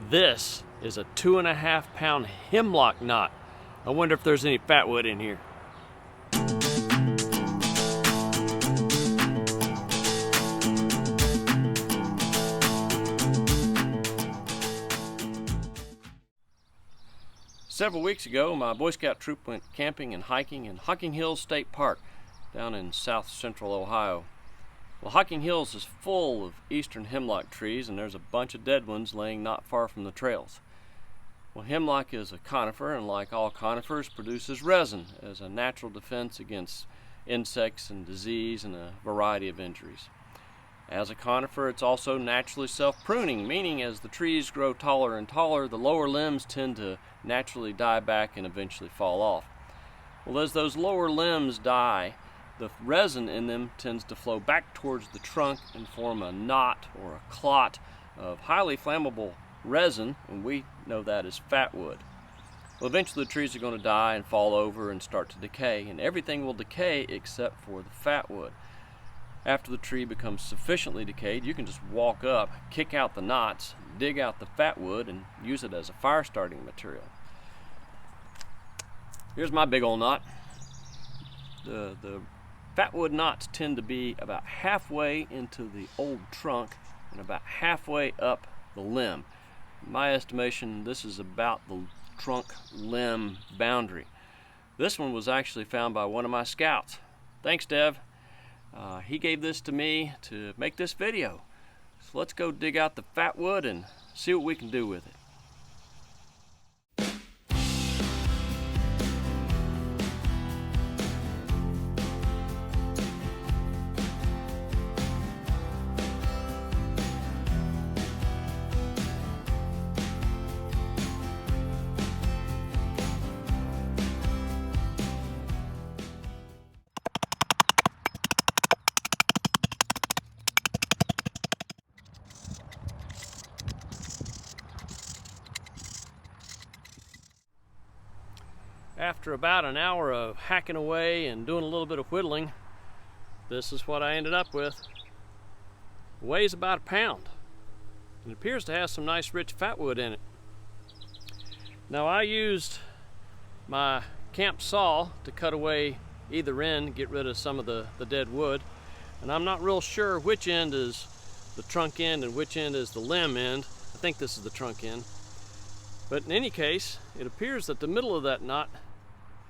This is a 2.5 pound hemlock knot. I wonder if there's any fatwood in here. Several weeks ago, my Boy Scout troop went camping and hiking in Hocking Hills State Park down in south central Ohio. Well, Hocking Hills is full of eastern hemlock trees, and there's a bunch of dead ones laying not far from the trails. Well, hemlock is a conifer, and like all conifers, produces resin as a natural defense against insects and disease and a variety of injuries. As a conifer, it's also naturally self-pruning, meaning as the trees grow taller and taller, the lower limbs tend to naturally die back and eventually fall off. Well, as those lower limbs die, the resin in them tends to flow back towards the trunk and form a knot or a clot of highly flammable resin, and we know that as fatwood. Well, eventually the trees are going to die and fall over and start to decay, and everything will decay except for the fatwood. After the tree becomes sufficiently decayed, you can just walk up, kick out the knots, dig out the fatwood, and use it as a fire starting material. Here's my big old knot. The fatwood knots tend to be about halfway into the old trunk and about halfway up the limb. In my estimation, this is about the trunk limb boundary. This one was actually found by one of my scouts. Thanks, Dev. He gave this to me to make this video. So let's go dig out the fatwood and see what we can do with it. After about an hour of hacking away and doing a little bit of whittling, this is what I ended up with. It weighs about 1 pound. It appears to have some nice rich fatwood in it. Now, I used my camp saw to cut away either end, get rid of some of the dead wood, and I'm not real sure which end is the trunk end and which end is the limb end. I think this is the trunk end. But in any case, it appears that the middle of that knot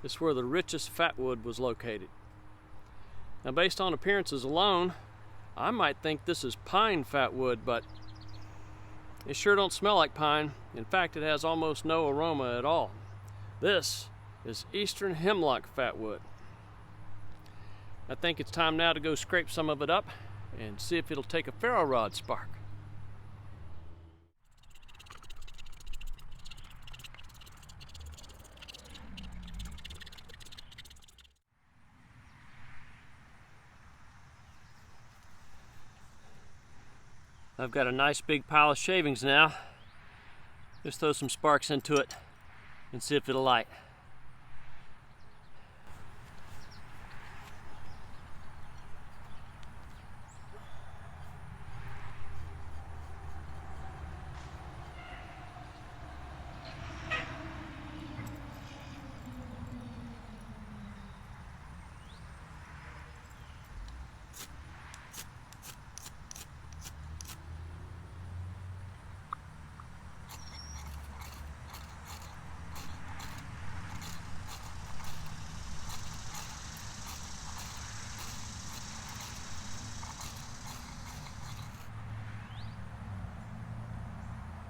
is where the richest fatwood was located. Now, based on appearances alone, I might think this is pine fatwood, but it sure don't smell like pine. In fact, it has almost no aroma at all. This is Eastern Hemlock fatwood. I think it's time now to go scrape some of it up and see if it'll take a ferro rod spark. I've got a nice big pile of shavings now. Just throw some sparks into it and see if it'll light.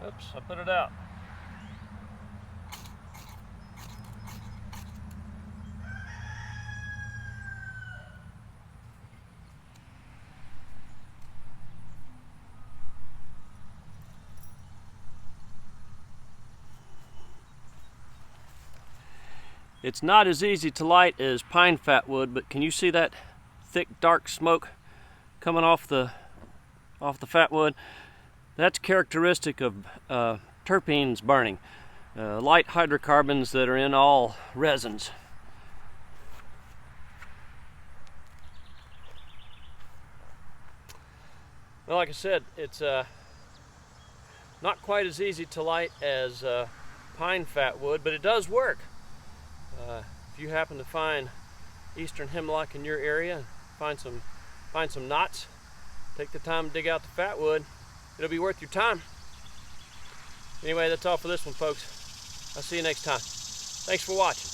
Oops, I put it out. It's not as easy to light as pine fatwood, but can you see that thick, dark smoke coming off the fatwood? That's characteristic of terpenes burning, light hydrocarbons that are in all resins. Well, like I said, it's Not quite as easy to light as pine fatwood, but it does work. If you happen to find Eastern Hemlock in your area, find some knots, take the time to dig out the fatwood. It'll be worth your time. Anyway, that's all for this one, folks. I'll see you next time. Thanks for watching.